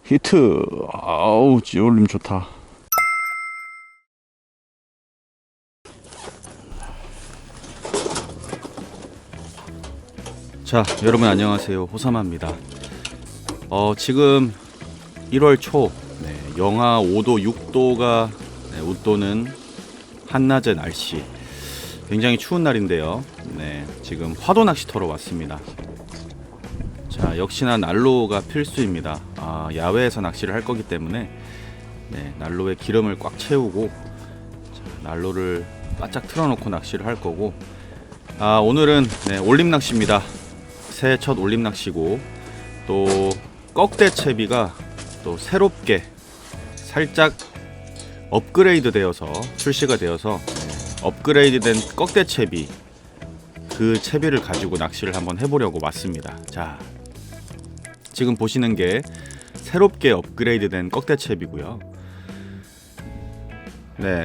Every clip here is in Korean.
히트. 아우, 찌올림 좋다. 자, 여러분 안녕하세요. 호사마입니다. 지금 1월 초, 영하 5도, 6도가 웃도는 한낮의 날씨. 굉장히 추운 날인데요. 지금 화도 낚시터로 왔습니다. 자, 역시나 난로가 필수입니다. 야외에서 낚시를 할 거기 때문에 난로에 기름을 꽉 채우고, 자, 난로를 바짝 틀어놓고 낚시를 할 거고, 오늘은 올림 낚시입니다. 새해 첫 올림 낚시고, 또 꺽대채비가 또 새롭게 살짝 업그레이드 되어서 출시가 되어서 업그레이드된 꺽대채비, 그 채비를 가지고 낚시를 한번 해보려고 왔습니다. 자, 지금 보시는 게 새롭게 업그레이드된 꺽대채비고요.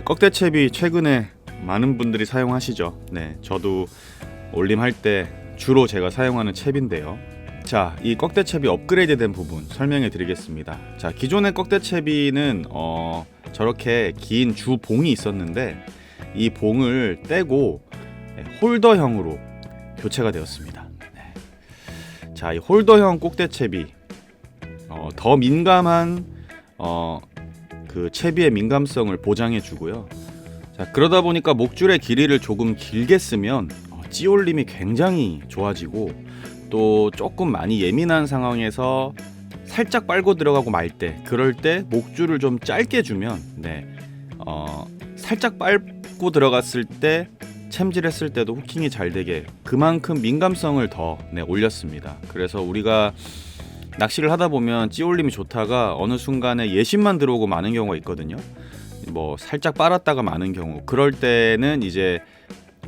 꺽대채비 최근에 많은 분들이 사용하시죠. 저도 올림할 때 주로 제가 사용하는 채비인데요. 자, 이 꺽대채비 업그레이드된 부분 설명해 드리겠습니다. 자, 기존의 꺽대채비는 저렇게 긴 주 봉이 있었는데 이 봉을 떼고 홀더형으로 교체가 되었습니다. 자, 이 홀더형 꺽대채비, 더 민감한 그 채비의 민감성을 보장해 주고요. 자, 그러다 보니까 목줄의 길이를 조금 길게 쓰면 찌올림이 굉장히 좋아지고, 또 조금 많이 예민한 상황에서 살짝 빨고 들어가고 말 때, 그럴 때 목줄을 좀 짧게 주면 살짝 빨고 들어갔을 때 챔질했을 때도 후킹이 잘 되게 그만큼 민감성을 더 올렸습니다. 그래서 우리가 낚시를 하다 보면 찌올림이 좋다가 어느 순간에 예심만 들어오고 마는 경우가 있거든요. 뭐 살짝 빨았다가 마는 경우, 그럴 때는 이제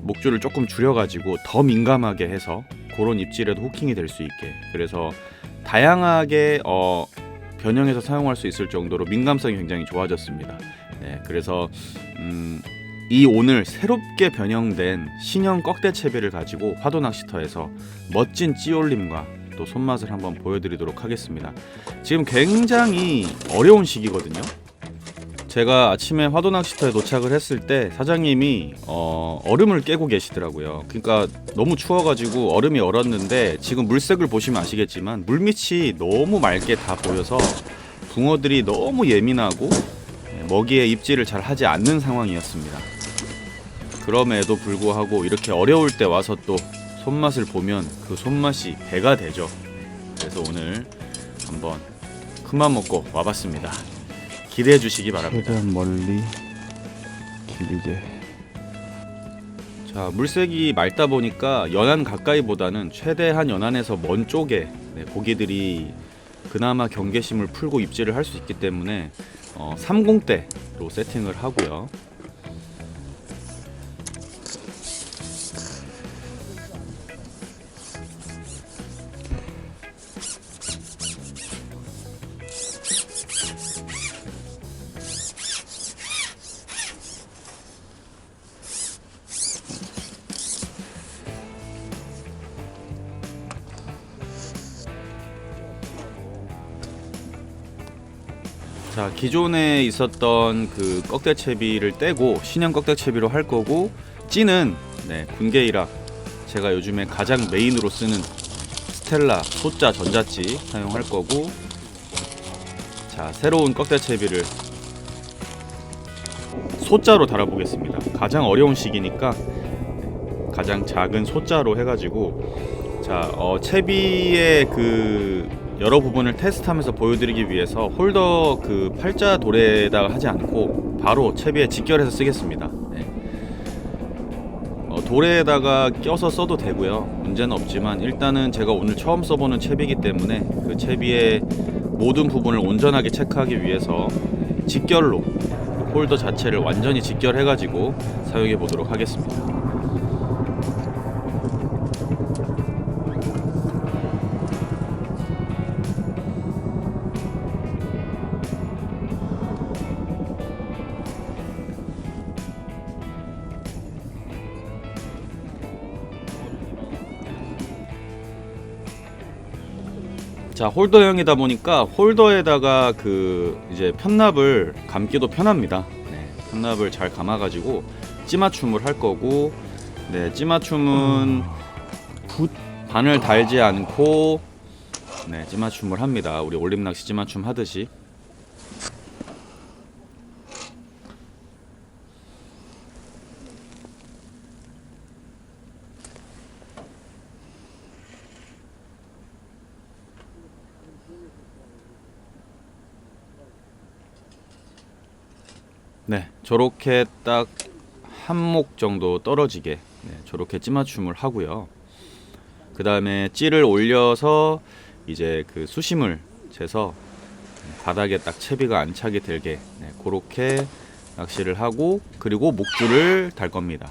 목줄을 조금 줄여가지고 더 민감하게 해서 그런 입질에도 후킹이 될 수 있게, 그래서 다양하게 변형해서 사용할 수 있을 정도로 민감성이 굉장히 좋아졌습니다. 그래서 이 오늘 새롭게 변형된 신형 꺽대채비를 가지고 화도 낚시터에서 멋진 찌올림과 또 손맛을 한번 보여드리도록 하겠습니다. 지금 굉장히 어려운 시기거든요. 제가 아침에 화도 낚시터에 도착을 했을 때 사장님이 얼음을 깨고 계시더라고요. 그러니까 너무 추워가지고 얼음이 얼었는데, 지금 물색을 보시면 아시겠지만 물밑이 너무 맑게 다 보여서 붕어들이 너무 예민하고 먹이에 입질을 잘 하지 않는 상황이었습니다. 그럼에도 불구하고 이렇게 어려울 때 와서 또 손맛을 보면 그 손맛이 배가 되죠. 그래서 오늘 한번 큰맘 먹고 와봤습니다. 기대해 주시기 바랍니다. 최대한 멀리 길게. 자, 물색이 맑다 보니까 연안 가까이보다는 최대한 연안에서 먼 쪽에 고기들이 그나마 경계심을 풀고 입질을 할 수 있기 때문에 30대로 세팅을 하고요. 자, 기존에 있었던 그 꺽대채비를 떼고 신형 꺽대채비로 할 거고, 찌는 군계이락, 제가 요즘에 가장 메인으로 쓰는 스텔라 소자 전자찌 사용할 거고, 자, 새로운 꺽대채비를 소자로 달아보겠습니다. 가장 어려운 시기니까 가장 작은 소자로 해가지고, 자, 채비의 그 여러 부분을 테스트하면서 보여드리기 위해서 홀더 그 팔자 돌에다가 하지 않고 바로 채비에 직결해서 쓰겠습니다. 돌에다가 껴서 써도 되고요, 문제는 없지만 일단은 제가 오늘 처음 써보는 채비이기 때문에 그 채비의 모든 부분을 온전하게 체크하기 위해서 직결로 홀더 자체를 완전히 직결해가지고 사용해 보도록 하겠습니다. 자, 홀더형이다 보니까 홀더에다가 그 이제 편납을 감기도 편합니다. 네, 편납을 잘 감아가지고 찌맞춤을 할 거고, 네, 찌맞춤은 바늘 달지 않고 네, 찌맞춤을 합니다. 우리 올림낚시 찌맞춤 하듯이. 네, 저렇게 딱 한 목 정도 떨어지게 네, 저렇게 찌맞춤을 하고요. 그 다음에 찌를 올려서 이제 그 수심을 재서 바닥에 딱 채비가 안 차게 들게 네, 그렇게 낚시를 하고, 그리고 목줄을 달 겁니다.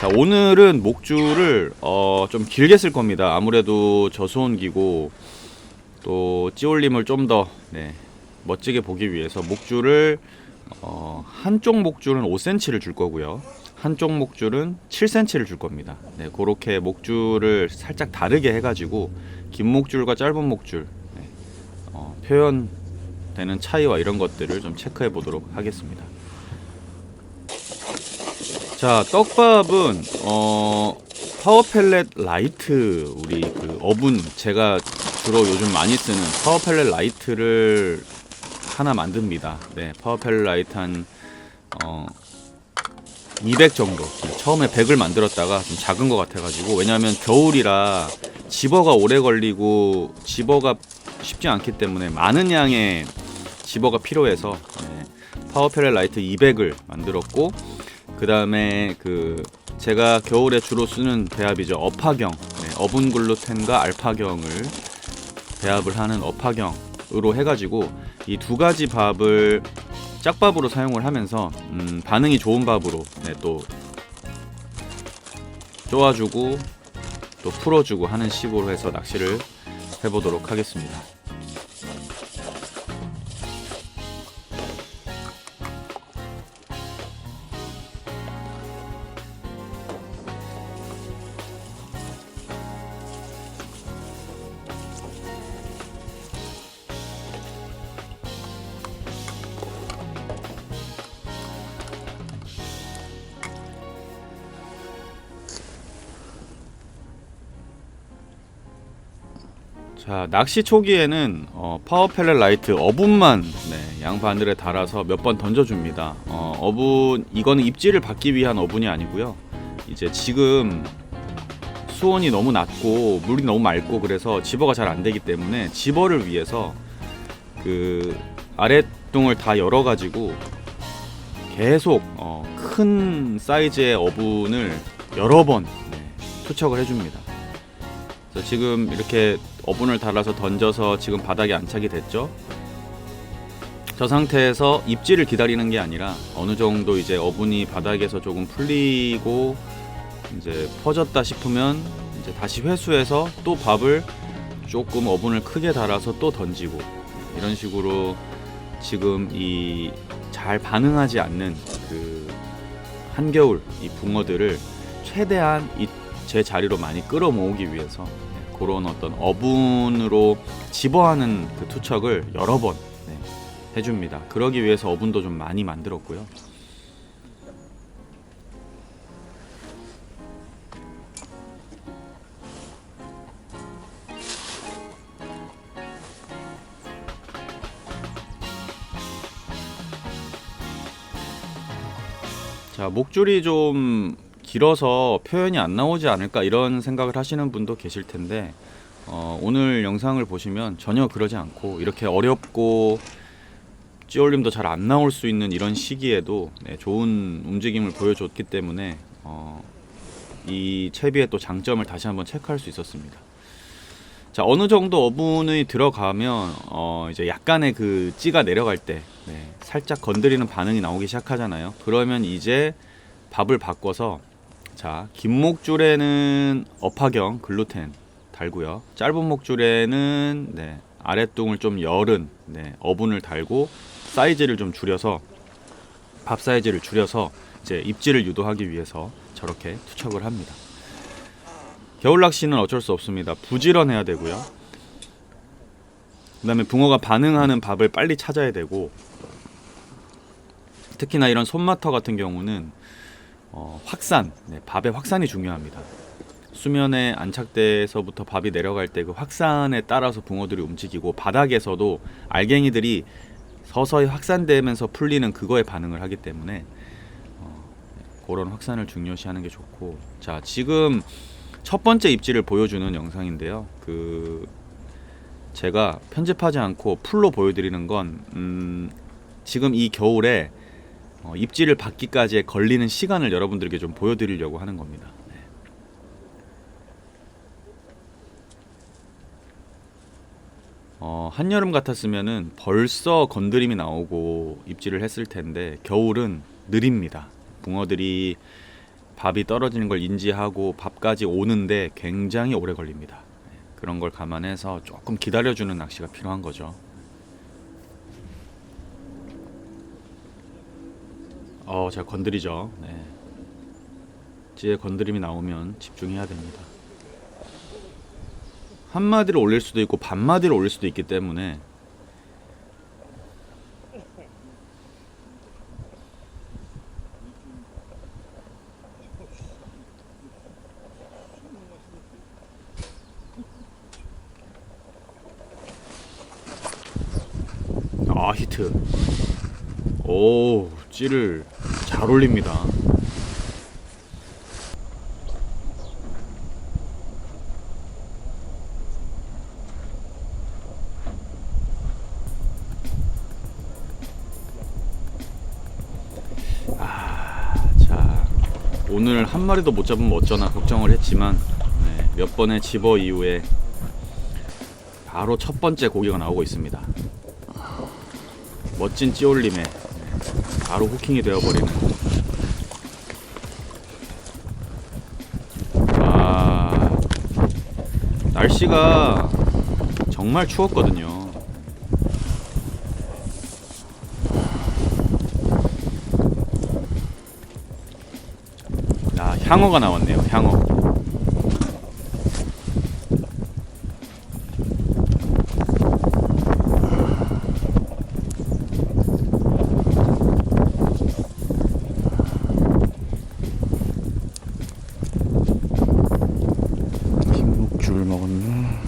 자, 오늘은 목줄을 좀 길게 쓸 겁니다. 아무래도 저수온기고 또 찌올림을 좀 더 네, 멋지게 보기 위해서 목줄을 한쪽 목줄은 5cm를 줄 거고요. 한쪽 목줄은 7cm를 줄 겁니다. 네, 그렇게 목줄을 살짝 다르게 해가지고 긴 목줄과 짧은 목줄 네, 표현되는 차이와 이런 것들을 좀 체크해 보도록 하겠습니다. 자, 떡밥은 파워펠렛 라이트, 우리 그 어분, 제가 주로 요즘 많이 쓰는 파워펠렛 라이트를 하나 만듭니다. 네, 파워펠렛 라이트 한 200 정도. 처음에 100을 만들었다가 좀 작은 것 같아가지고, 왜냐하면 겨울이라 집어가 오래 걸리고 집어가 쉽지 않기 때문에 많은 양의 집어가 필요해서 네, 파워펠렛 라이트 200을 만들었고, 그 다음에 그 제가 겨울에 주로 쓰는 배합이죠. 어파경, 네, 어분 글루텐과 알파경을 배합을 하는 어파경으로 해가지고 이 두 가지 밥을 짝밥으로 사용을 하면서 반응이 좋은 밥으로 네, 또 쪼아주고 또 풀어주고 하는 식으로 해서 낚시를 해보도록 하겠습니다. 자, 낚시 초기에는 파워펠렛 라이트 어분만 네, 양바늘에 달아서 몇 번 던져줍니다. 어분, 이거는 입질을 받기 위한 어분이 아니고요. 이제 지금 수온이 너무 낮고 물이 너무 맑고 그래서 집어가 잘 안 되기 때문에 집어를 위해서 그 아랫동을 다 열어가지고 계속 큰 사이즈의 어분을 여러 번 네, 투척을 해줍니다. 그래서 지금 이렇게 어분을 달아서 던져서 지금 바닥에 안착이 됐죠. 저 상태에서 입질을 기다리는 게 아니라 어느 정도 이제 어분이 바닥에서 조금 풀리고 이제 퍼졌다 싶으면 이제 다시 회수해서 또 밥을 조금 어분을 크게 달아서 또 던지고, 이런 식으로 지금 이 잘 반응하지 않는 그 한겨울 이 붕어들을 최대한 제 자리로 많이 끌어모으기 위해서 그런 어떤 어분으로 집어하는 그 투척을 여러 번 네, 해줍니다. 그러기 위해서 어분도 좀 많이 만들었고요. 자, 목줄이 좀 길어서 표현이 안 나오지 않을까 이런 생각을 하시는 분도 계실 텐데 오늘 영상을 보시면 전혀 그러지 않고, 이렇게 어렵고 찌올림도 잘 안 나올 수 있는 이런 시기에도 네, 좋은 움직임을 보여줬기 때문에 이 채비의 또 장점을 다시 한번 체크할 수 있었습니다. 자, 어느 정도 어분이 들어가면 이제 약간의 그 찌가 내려갈 때 네, 살짝 건드리는 반응이 나오기 시작하잖아요. 그러면 이제 밥을 바꿔서, 자, 긴 목줄에는 어파경 글루텐 달고요. 짧은 목줄에는 네, 아랫둥을 좀 열은 네, 어분을 달고 사이즈를 좀 줄여서, 밥 사이즈를 줄여서 이제 입질을 유도하기 위해서 저렇게 투척을 합니다. 겨울 낚시는 어쩔 수 없습니다. 부지런해야 되고요. 그다음에 붕어가 반응하는 밥을 빨리 찾아야 되고, 특히나 이런 손마터 같은 경우는 확산, 밥의 확산이 중요합니다. 수면에 안착돼서부터 밥이 내려갈 때 그 확산에 따라서 붕어들이 움직이고, 바닥에서도 알갱이들이 서서히 확산되면서 풀리는 그거에 반응을 하기 때문에 그런 확산을 중요시하는 게 좋고. 자, 지금 첫 번째 입질을 보여주는 영상인데요. 제가 편집하지 않고 풀로 보여드리는 건 지금 이 겨울에 입질을 받기까지에 걸리는 시간을 여러분들에게 좀 보여드리려고 하는 겁니다. 한여름 같았으면은 벌써 건드림이 나오고 입질을 했을 텐데, 겨울은 느립니다. 붕어들이 밥이 떨어지는 걸 인지하고 밥까지 오는데 굉장히 오래 걸립니다. 그런 걸 감안해서 조금 기다려주는 낚시가 필요한 거죠. 제가 건드리죠. 네. 찌에 건드림이 나오면 집중해야 됩니다. 한 마디를 올릴 수도 있고 반마디를 올릴 수도 있기 때문에 히트. 오, 찌를 잘 올립니다. 자, 오늘 한 마리도 못 잡으면 어쩌나 걱정을 했지만, 몇 번의 집어 이후에 바로 첫 번째 고기가 나오고 있습니다. 멋진 찌올림에 바로 후킹이 되어버리는. 날씨가 정말 추웠거든요. 향어가 나왔네요. 향어. 김묵줄 먹었네.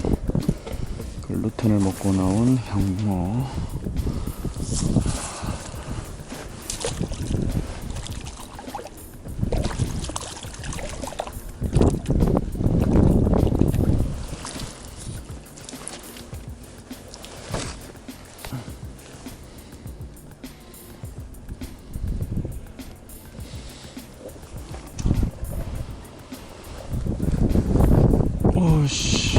글루텐을 먹고 나온 향어. 오씨.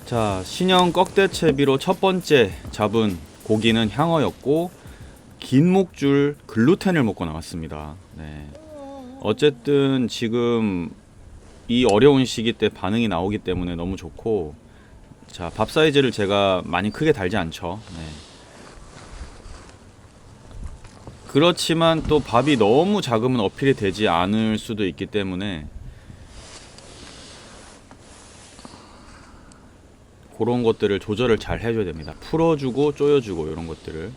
자, 신형 꺽대채비로 첫 번째 잡은 고기는 향어였고, 긴 목줄 글루텐을 먹고 나왔습니다. 네. 어쨌든 지금 이 어려운 시기 때 반응이 나오기 때문에 너무 좋고, 자, 밥 사이즈를 제가 많이 크게 달지 않죠. 네. 그렇지만 또 밥이 너무 작으면 어필이 되지 않을 수도 있기 때문에 그런 것들을 조절을 잘 해줘야 됩니다. 풀어주고 조여주고 이런 것들을.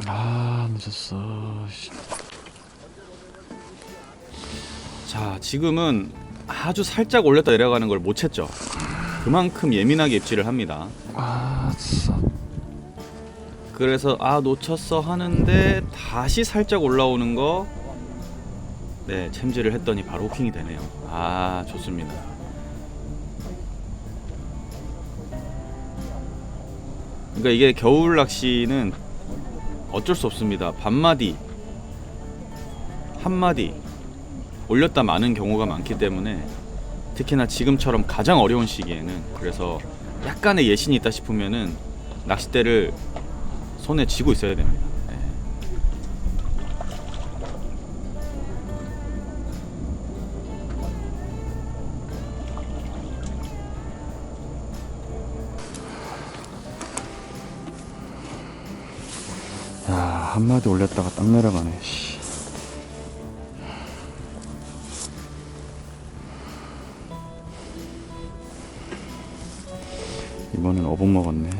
아 늦었어. 자, 지금은 아주 살짝 올렸다 내려가는 걸 못 챘죠. 그만큼 예민하게 입질을 합니다. 아 진짜. 그래서 아 놓쳤어 하는데 다시 살짝 올라오는 거, 네, 챔질을 했더니 바로 호킹이 되네요. 아, 좋습니다. 그러니까 이게 겨울 낚시는 어쩔 수 없습니다. 반마디, 한마디 올렸다 마는 경우가 많기 때문에, 특히나 지금처럼 가장 어려운 시기에는, 그래서 약간의 예신이 있다 싶으면은 낚싯대를 손에 쥐고 있어야 됩니다. 네. 야 한마디 올렸다가 딱 내려가네. 씨. 이번엔 어복 먹었네.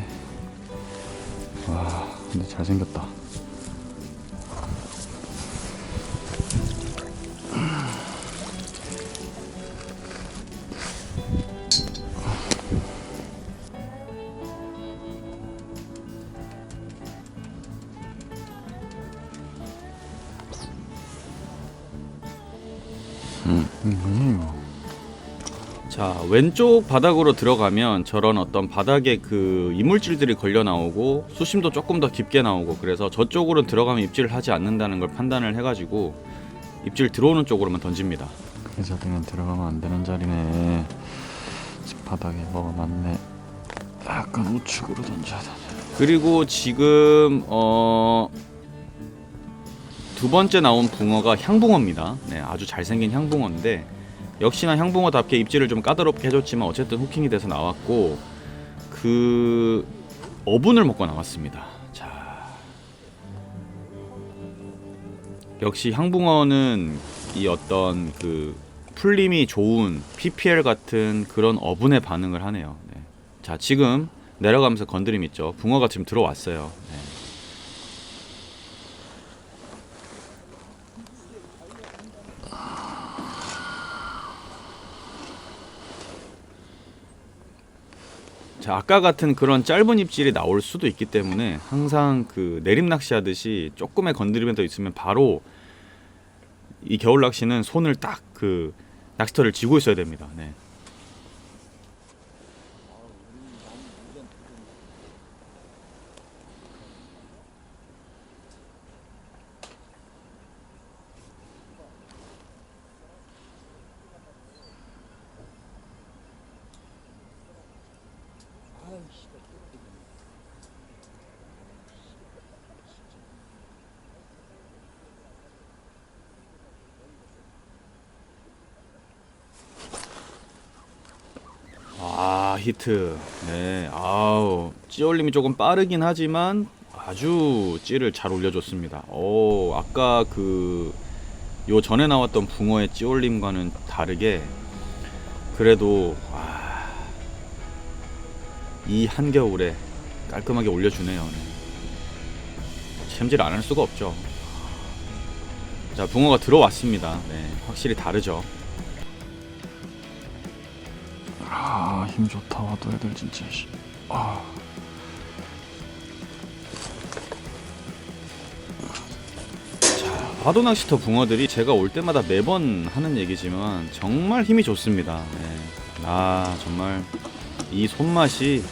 와 근데 잘생겼다. 자, 왼쪽 바닥으로 들어가면 저런 어떤 바닥에 그 이물질들이 걸려 나오고 수심도 조금 더 깊게 나오고, 그래서 저쪽으로 들어가면 입질을 하지 않는다는 걸 판단을 해가지고 입질 들어오는 쪽으로만 던집니다. 그 자리는 들어가면 안 되는 자리네. 바닥에 뭐가 많네. 약간 우측으로 던져야 되네. 그리고 지금 두 번째 나온 붕어가 향붕어입니다. 네, 아주 잘생긴 향붕어인데, 역시나 향붕어답게 입질을 좀 까다롭게 해줬지만 어쨌든 후킹이 돼서 나왔고, 그 어분을 먹고 나왔습니다. 자, 역시 향붕어는 이 어떤 그 풀림이 좋은 PPL 같은 그런 어분에 반응을 하네요. 네. 자, 지금 내려가면서 건드림 있죠. 붕어가 지금 들어왔어요. 네. 자, 아까 같은 그런 짧은 입질이 나올 수도 있기 때문에 항상 그 내림 낚시 하듯이 조금의 건드림이 더 있으면 바로, 이 겨울 낚시는 손을 딱 그 낚시터를 쥐고 있어야 됩니다. 네. 아, 히트. 네, 아우, 찌올림이 조금 빠르긴 하지만 아주 찌를 잘 올려줬습니다. 오, 아까 그 요 전에 나왔던 붕어의 찌올림과는 다르게 그래도 이 한겨울에 깔끔하게 올려주네요. 네. 챔질 안 할 수가 없죠. 자, 붕어가 들어왔습니다. 네, 확실히 다르죠. 아, 힘 좋다. 와도 애들 진짜. 아. 파도 낚시터 붕어들이 제가 올 때마다 매번 하는 얘기지만 정말 힘이 좋습니다. 네. 아, 정말 이 손맛이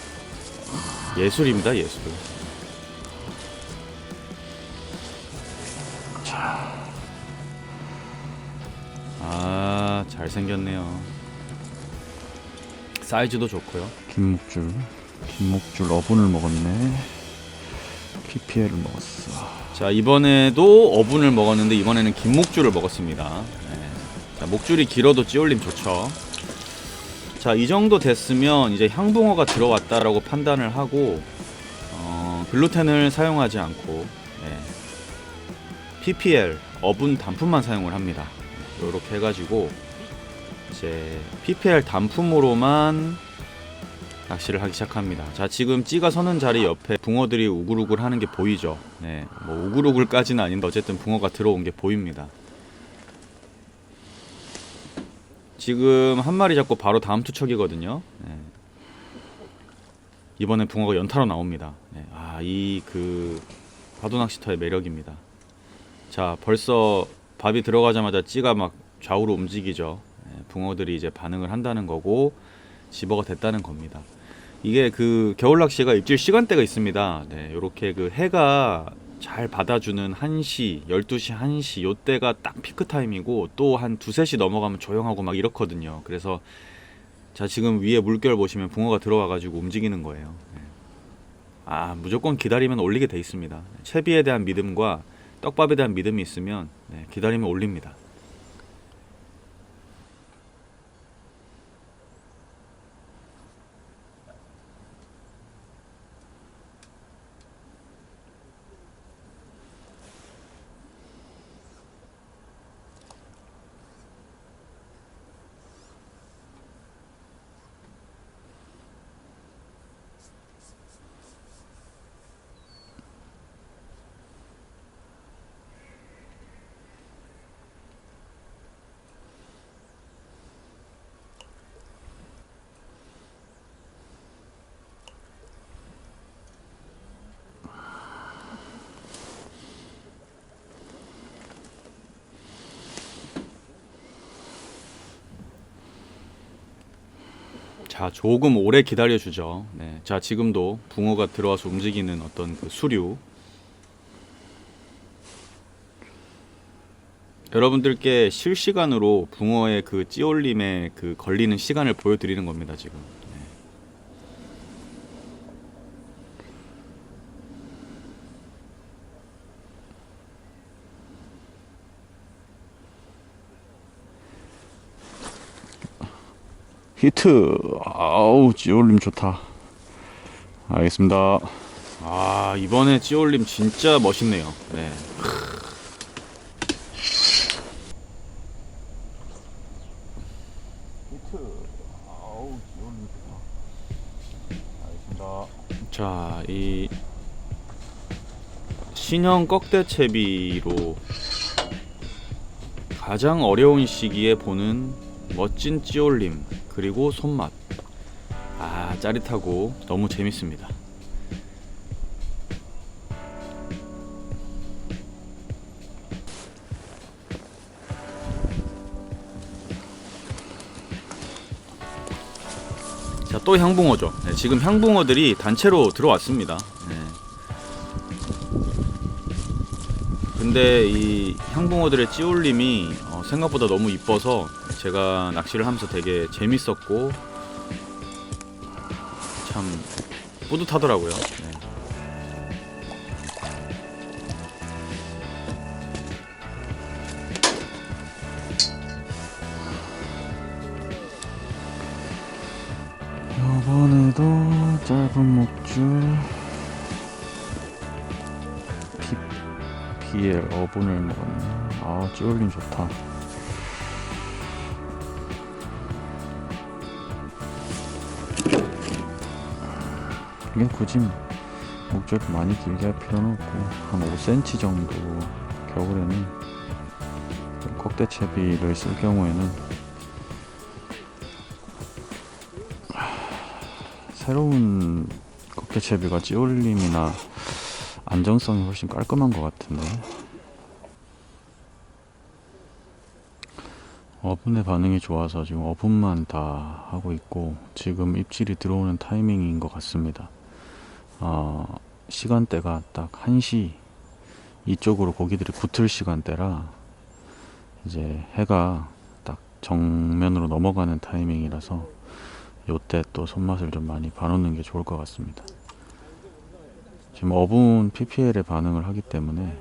예술입니다, 예술. 아, 잘생겼네요. 사이즈도 좋고요. 김목줄 어분을 먹었네. PPL을 먹었어. 자, 이번에도 어분을 먹었는데 이번에는 김목줄을 먹었습니다. 네. 자, 목줄이 길어도 찌올림 좋죠. 자, 이 정도 됐으면 이제 향붕어가 들어왔다라고 판단을 하고 글루텐을 사용하지 않고, 네, PPL 어분 단품만 사용을 합니다. 이렇게 해가지고 이제 PPL 단품으로만 낚시를 하기 시작합니다. 자, 지금 찌가 서는 자리 옆에 붕어들이 우글우글 하는 게 보이죠? 네, 뭐 우글우글까지는 아닌데 어쨌든 붕어가 들어온 게 보입니다. 지금 한 마리 잡고 바로 다음 투척이거든요. 네. 이번엔 붕어가 연타로 나옵니다. 네. 이 그 파도 낚시터의 매력입니다. 자, 벌써 밥이 들어가자마자 찌가 막 좌우로 움직이죠. 네. 붕어들이 이제 반응을 한다는 거고 집어가 됐다는 겁니다. 이게 그 겨울 낚시가 입질 시간대가 있습니다. 네, 요렇게 그 해가 잘 받아주는 1시, 12시, 1시 요때가 딱 피크 타임이고 또 한 2, 3시 넘어가면 조용하고 막 이렇거든요. 그래서 자, 지금 위에 물결 보시면 붕어가 들어와 가지고 움직이는 거예요. 네. 무조건 기다리면 올리게 돼 있습니다. 채비에 대한 믿음과 떡밥에 대한 믿음이 있으면 네, 기다리면 올립니다. 자, 조금 오래 기다려주죠. 네, 자, 지금도 붕어가 들어와서 움직이는 어떤 그 수류. 여러분들께 실시간으로 붕어의 그 찌올림에 그 걸리는 시간을 보여드리는 겁니다, 지금. 네. 히트. 아우, 찌올림 좋다. 알겠습니다. 이번에 찌올림 진짜 멋있네요. 네. 자, 이 신형 꺽대채비로 가장 어려운 시기에 보는 멋진 찌올림 그리고 손맛. 짜릿하고 너무 재밌습니다. 자, 또 향붕어죠. 네, 지금 향붕어들이 단체로 들어왔습니다. 네. 근데 이 향붕어들의 찌올림이 생각보다 너무 이뻐서 제가 낚시를 하면서 되게 재밌었고 참 뿌듯하더라고요. 네. 이번에도 짧은 목줄 PPL 어분을 먹었네. 찌올림 좋다. 이게 굳이 목줄을 많이 길게 할 필요는 없고 한 5cm 정도 겨울에는 꺽대채비를 쓸 경우에는 새로운 꺽대채비가 찌올림이나 안정성이 훨씬 깔끔한 것 같은데 어분의 반응이 좋아서 지금 어분만 다 하고 있고 지금 입질이 들어오는 타이밍인 것 같습니다. 시간대가 딱 1시 이쪽으로 고기들이 붙을 시간대라 이제 해가 딱 정면으로 넘어가는 타이밍이라서 요때 또 손맛을 좀 많이 봐놓는 게 좋을 것 같습니다. 지금 어분 PPL에 반응을 하기 때문에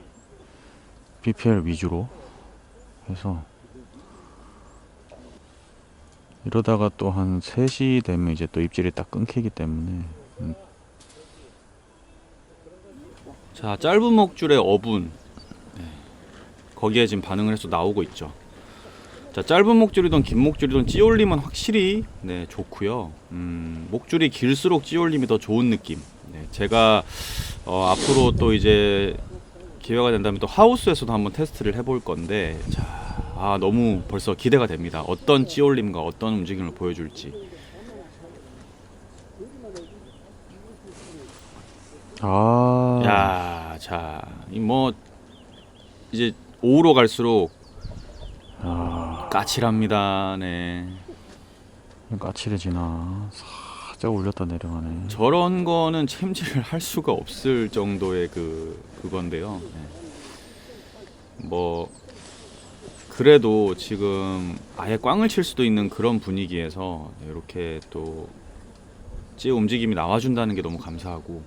PPL 위주로 해서 이러다가 또 한 3시 되면 이제 또 입질이 딱 끊기기 때문에 자, 짧은 목줄의 어분. 네. 거기에 지금 반응을 해서 나오고 있죠. 자, 짧은 목줄이든 긴 목줄이든 찌올림은 확실히 네, 좋고요. 목줄이 길수록 찌올림이 더 좋은 느낌. 네, 제가 앞으로 또 이제 기회가 된다면 또 하우스에서도 한번 테스트를 해볼 건데, 자, 너무 벌써 기대가 됩니다. 어떤 찌올림과 어떤 움직임을 보여줄지. 야, 자, 뭐 이제 오후로 갈수록 까칠합니다. 네. 까칠해지나. 살짝 올렸다 내려가네. 저런 거는 챔질을 할 수가 없을 정도의 그건데요. 네. 뭐 그래도 지금 아예 꽝을 칠 수도 있는 그런 분위기에서 이렇게 또 찌 움직임이 나와준다는 게 너무 감사하고,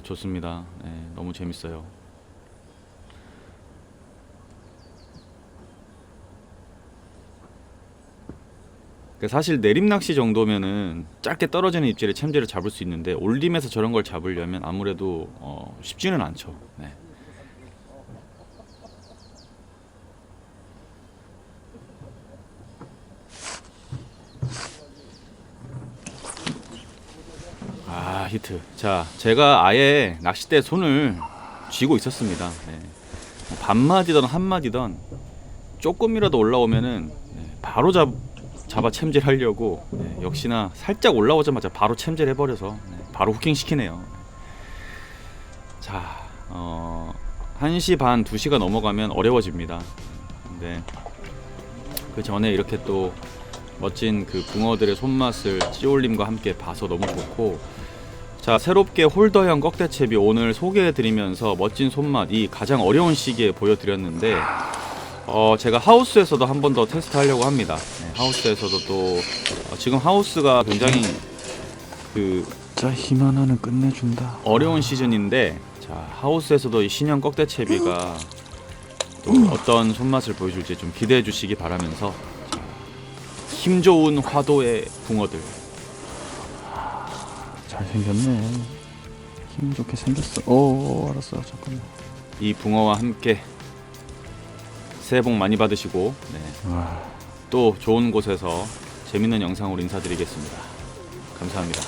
좋습니다. 네, 너무 재밌어요. 사실 내림 낚시 정도면은 짧게 떨어지는 입질에 챔질을 잡을 수 있는데, 올림에서 저런 걸 잡으려면 아무래도 쉽지는 않죠. 네. 히트. 자, 제가 아예 낚싯대에 손을 쥐고 있었습니다. 네. 반마디든 한마디든 조금이라도 올라오면은 바로 잡아 챔질 하려고, 역시나 살짝 올라오자마자 바로 챔질 해버려서 바로 후킹 시키네요. 자, 1시 반, 2시가 넘어가면 어려워집니다. 근데 그 전에 이렇게 또 멋진 그 붕어들의 손맛을 찌올림과 함께 봐서 너무 좋고, 자, 새롭게 홀더형 꺽대채비 오늘 소개해드리면서 멋진 손맛, 이 가장 어려운 시기에 보여드렸는데, 제가 하우스에서도 한 번 더 테스트하려고 합니다. 네, 하우스에서도 또 지금 하우스가 굉장히 진짜 힘 하나는 끝내준다. 어려운 시즌인데, 자, 하우스에서도 이 신형 꺽대채비가 또 어떤 손맛을 보여줄지 좀 기대해 주시기 바라면서, 자, 힘 좋은 화도의 붕어들. 잘생겼네. 힘 좋게 생겼어. 알았어. 잠깐만. 이 붕어와 함께 새해 복 많이 받으시고, 또 좋은 곳에서 재밌는 영상으로 인사드리겠습니다. 감사합니다.